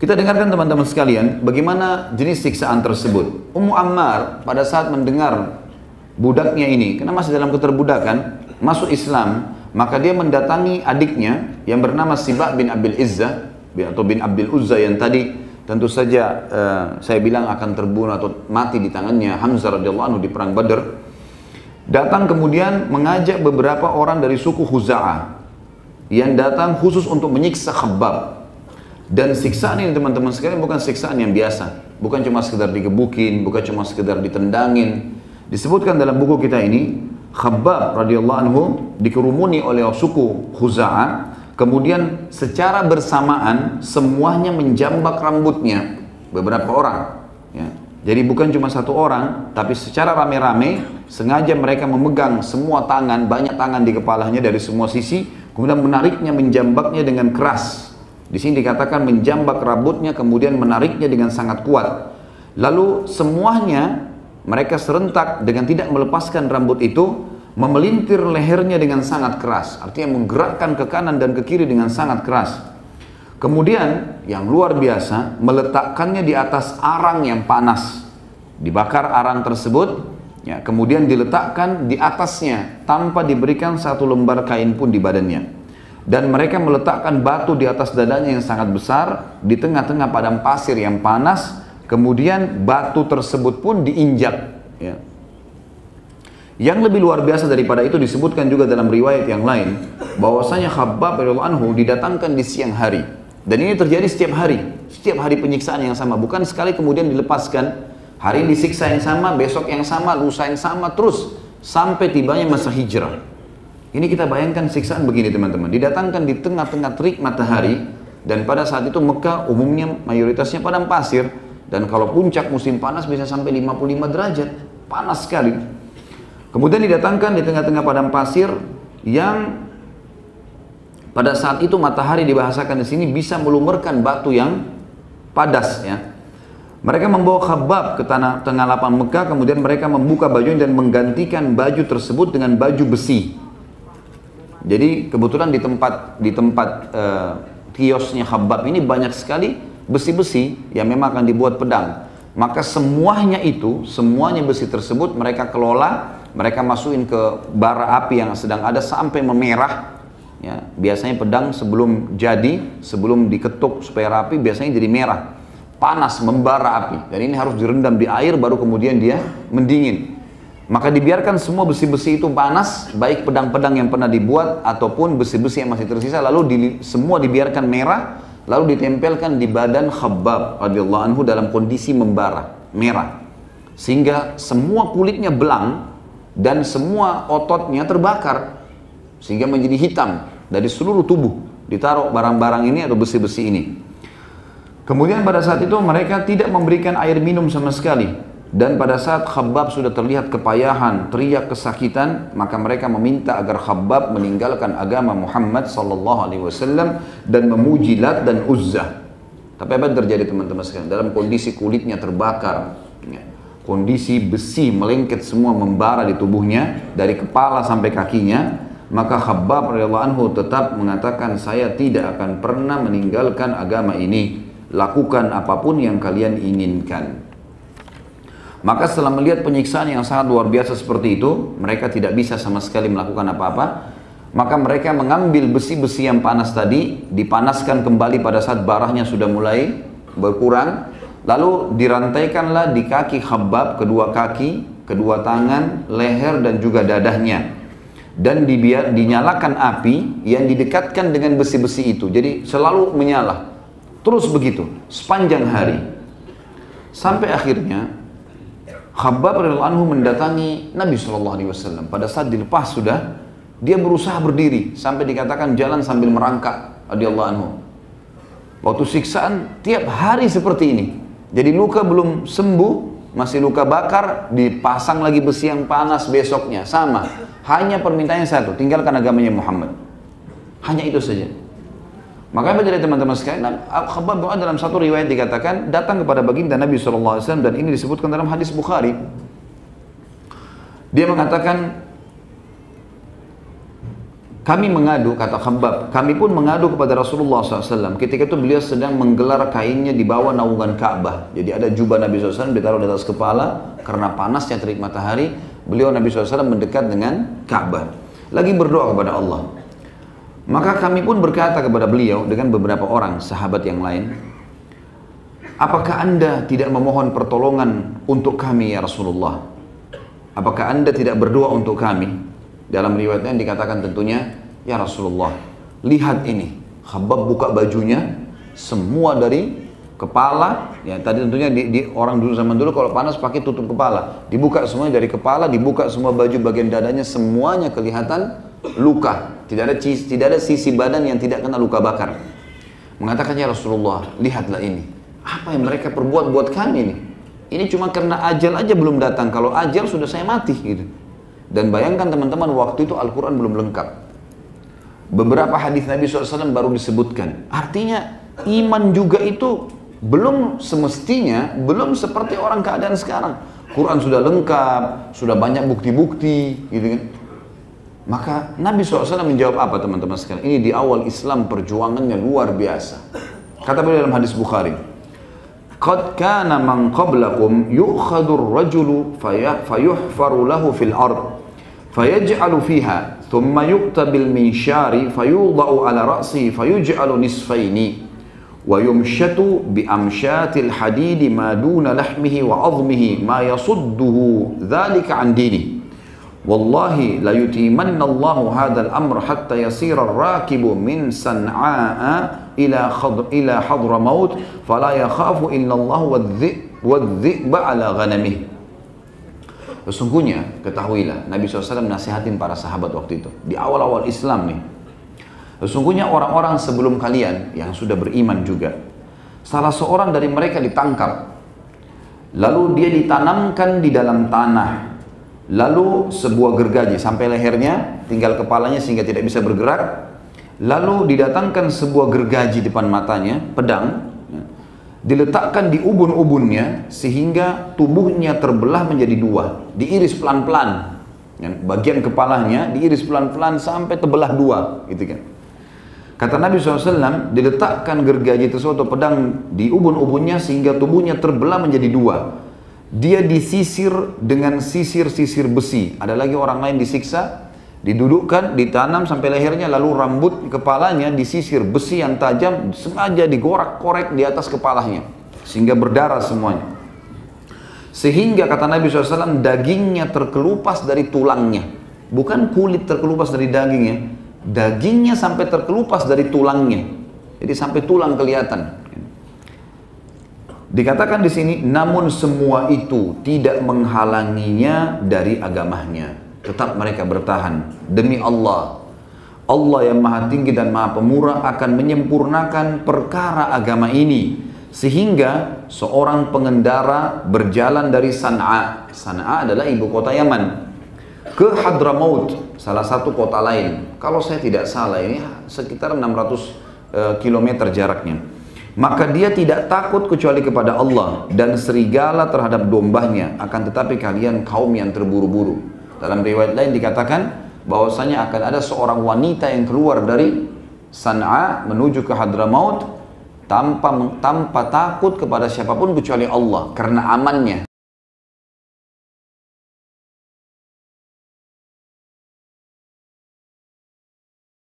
Kita dengarkan teman-teman sekalian, bagaimana jenis siksaan tersebut. Ummu Ammar pada saat mendengar budaknya ini, karena masih dalam keterbudakan, masuk Islam, maka dia mendatangi adiknya yang bernama Sibak bin Abil Izzah, atau bin Abdul Uzza yang tadi tentu saja saya bilang akan terbunuh atau mati di tangannya Hamzah radhiyallahu anhu di perang Badar. Datang kemudian mengajak beberapa orang dari suku Khuza'ah yang datang khusus untuk menyiksa Khabbab. Dan siksaan ini teman-teman sekalian bukan siksaan yang biasa, bukan cuma sekedar digebukin, bukan cuma sekedar ditendangin. Disebutkan dalam buku kita ini, Khabbab radhiyallahu anhu dikerumuni oleh suku Khuza'ah, kemudian secara bersamaan semuanya menjambak rambutnya, beberapa orang. Ya. Jadi bukan cuma satu orang, tapi secara rame-rame sengaja mereka memegang semua tangan, banyak tangan di kepalanya dari semua sisi, kemudian menariknya, menjambaknya dengan keras. Di sini dikatakan menjambak rambutnya, kemudian menariknya dengan sangat kuat. Lalu semuanya mereka serentak dengan tidak melepaskan rambut itu, memelintir lehernya dengan sangat keras. Artinya menggerakkan ke kanan dan ke kiri dengan sangat keras. Kemudian yang luar biasa, meletakkannya di atas arang yang panas. Dibakar arang tersebut, ya, kemudian diletakkan di atasnya tanpa diberikan satu lembar kain pun di badannya. Dan mereka meletakkan batu di atas dadanya yang sangat besar di tengah-tengah padang pasir yang panas. Kemudian batu tersebut pun diinjak. Ya. Yang lebih luar biasa daripada itu disebutkan juga dalam riwayat yang lain, bahwasanya Khabbab radhiyallahu anhu didatangkan di siang hari. Dan ini terjadi setiap hari penyiksaan yang sama, bukan sekali kemudian dilepaskan. Hari ini disiksa yang sama, besok yang sama, lusa yang sama, terus sampai tibanya masa hijrah. Ini kita bayangkan siksaan begini teman-teman, didatangkan di tengah-tengah terik matahari, dan pada saat itu Mekah umumnya mayoritasnya padang pasir, dan kalau puncak musim panas bisa sampai 55 derajat, panas sekali. Kemudian didatangkan di tengah-tengah padang pasir yang pada saat itu matahari dibahasakan di sini bisa melumerkan batu yang padas, ya. Mereka membawa Khabbab ke tengah lapang Mekah, kemudian mereka membuka bajunya dan menggantikan baju tersebut dengan baju besi. Jadi kebetulan di tempat kiosnya Khabbab ini banyak sekali besi-besi yang memang akan dibuat pedang. Maka semuanya besi tersebut mereka kelola, mereka masukin ke bara api yang sedang ada sampai memerah. Ya, biasanya pedang sebelum diketuk supaya rapi, biasanya jadi merah, panas, membara api. Dan ini harus direndam di air baru kemudian dia mendingin. Maka dibiarkan semua besi-besi itu panas, baik pedang-pedang yang pernah dibuat ataupun besi-besi yang masih tersisa, lalu semua dibiarkan merah, lalu ditempelkan di badan Khabbab radhiyallahu anhu dalam kondisi membara, merah. Sehingga semua kulitnya belang dan semua ototnya terbakar, sehingga menjadi hitam dari seluruh tubuh. Ditaruh barang-barang ini atau besi-besi ini. Kemudian pada saat itu mereka tidak memberikan air minum sama sekali. Dan pada saat Khabbab sudah terlihat kepayahan, teriak kesakitan, maka mereka meminta agar Khabbab meninggalkan agama Muhammad SAW dan memuji Lat dan Uzzah. Tapi apa yang terjadi teman-teman sekalian? Dalam kondisi kulitnya terbakar, ya, kondisi besi melengket semua membara di tubuhnya dari kepala sampai kakinya, maka Khabbab radhiyallahu anhu tetap mengatakan, saya tidak akan pernah meninggalkan agama ini, lakukan apapun yang kalian inginkan. Maka setelah melihat penyiksaan yang sangat luar biasa seperti itu, mereka tidak bisa sama sekali melakukan apa-apa. Maka mereka mengambil besi-besi yang panas tadi, dipanaskan kembali pada saat barahnya sudah mulai berkurang, lalu dirantaikanlah di kaki Khabbab, kedua kaki, kedua tangan, leher dan juga dadahnya. Dan dinyalakan api yang didekatkan dengan besi-besi itu. Jadi selalu menyala, terus begitu sepanjang hari, sampai akhirnya Khabbab radhiyallahu anhu mendatangi Nabi SAW. Pada saat dilepas sudah, dia berusaha berdiri sampai dikatakan jalan sambil merangkak radhiyallahu anhu. Waktu siksaan tiap hari seperti ini. Jadi luka belum sembuh, masih luka bakar, dipasang lagi besi yang panas besoknya, sama. Hanya permintaannya satu, tinggalkan agamanya Muhammad. Hanya itu saja. Maka dari teman-teman sekalian, Khabbab dalam satu riwayat dikatakan datang kepada baginda Nabi SAW, dan ini disebutkan dalam hadis Bukhari. Dia mengatakan, Kami mengadu, kata Khabbab, kami pun mengadu kepada Rasulullah SAW. Ketika itu beliau sedang menggelar kainnya di bawah naungan Ka'bah. Jadi ada jubah Nabi SAW ditaruh di atas kepala, karena panasnya terik matahari, beliau Nabi SAW mendekat dengan Ka'bah. Lagi berdoa kepada Allah. Maka kami pun berkata kepada beliau dengan beberapa orang sahabat yang lain, apakah anda tidak memohon pertolongan untuk kami ya Rasulullah? Apakah anda tidak berdoa untuk kami? Dalam riwayatnya dikatakan tentunya, ya Rasulullah, lihat ini. Khabbab buka bajunya, semua dari kepala, ya tadi tentunya di orang dulu zaman dulu kalau panas pakai tutup kepala. Dibuka semuanya dari kepala, dibuka semua baju bagian dadanya, semuanya kelihatan luka. Tidak ada sisi badan yang tidak kena luka bakar. Mengatakan, ya Rasulullah, lihatlah ini. Apa yang mereka perbuat buat kami ini? Ini cuma karena ajal aja belum datang. Kalau ajal sudah saya mati gitu. Dan bayangkan teman-teman, waktu itu Al-Quran belum lengkap. Beberapa hadis Nabi SAW baru disebutkan. Artinya iman juga itu belum semestinya, belum seperti orang keadaan sekarang. Quran sudah lengkap, sudah banyak bukti-bukti gitu kan. Maka Nabi SAW menjawab apa teman-teman sekalian? Ini di awal Islam perjuangannya luar biasa. Kata beliau dalam hadis Bukhari, qad kana man qablakum yu'khadhu ar-rajulu fayuhfaru lahu fil ard fayaj'alu fiha thumma yu'ta bil minshari fayudha'u ala ra'sihi fayuj'alu nisfaini wa yumshatu bi amshatil hadidi ma duna lahmihi wa 'azmihi ma yasudduhu dhalika 'an dinihi wallahi la yutimanna Allahu hadzal amr hatta yasira ar-rakibu min San'aa ila Hadramaut fala yakhafu illa Allah wadh-dhi'ba ala ghanamih. Sesungguhnya ketahuilah, Nabi SAW nasihatin para sahabat waktu itu di awal-awal Islam nih. Sesungguhnya orang-orang sebelum kalian yang sudah beriman juga, salah seorang dari mereka ditangkap, lalu dia ditanamkan di dalam tanah, lalu sebuah gergaji sampai lehernya, tinggal kepalanya sehingga tidak bisa bergerak. Lalu didatangkan sebuah gergaji depan matanya, pedang, diletakkan di ubun-ubunnya sehingga tubuhnya terbelah menjadi dua, diiris pelan-pelan, bagian kepalanya diiris pelan-pelan sampai terbelah dua, gitu kan. Kata Nabi SAW, diletakkan gergaji tersebut atau pedang di ubun-ubunnya sehingga tubuhnya terbelah menjadi dua. Dia disisir dengan sisir-sisir besi. Ada lagi orang lain disiksa, didudukkan, ditanam sampai lehernya, lalu rambut kepalanya disisir besi yang tajam, sengaja digorak-korek di atas kepalanya sehingga berdarah semuanya. Sehingga kata Nabi SAW, dagingnya terkelupas dari tulangnya, bukan kulit terkelupas dari dagingnya, dagingnya sampai terkelupas dari tulangnya, jadi sampai tulang kelihatan. Dikatakan di sini, namun semua itu tidak menghalanginya dari agamanya. Tetap mereka bertahan demi Allah. Allah yang maha tinggi dan maha pemurah akan menyempurnakan perkara agama ini sehingga seorang pengendara berjalan dari San'a. San'a adalah ibu kota Yaman ke Hadramaut, salah satu kota lain. Kalau saya tidak salah ini sekitar 600 km jaraknya. Maka dia tidak takut kecuali kepada Allah dan serigala terhadap dombanya, akan tetapi kalian kaum yang terburu-buru. Dalam riwayat lain dikatakan bahwasanya akan ada seorang wanita yang keluar dari San'a menuju ke Hadramaut tanpa takut kepada siapapun kecuali Allah karena amannya.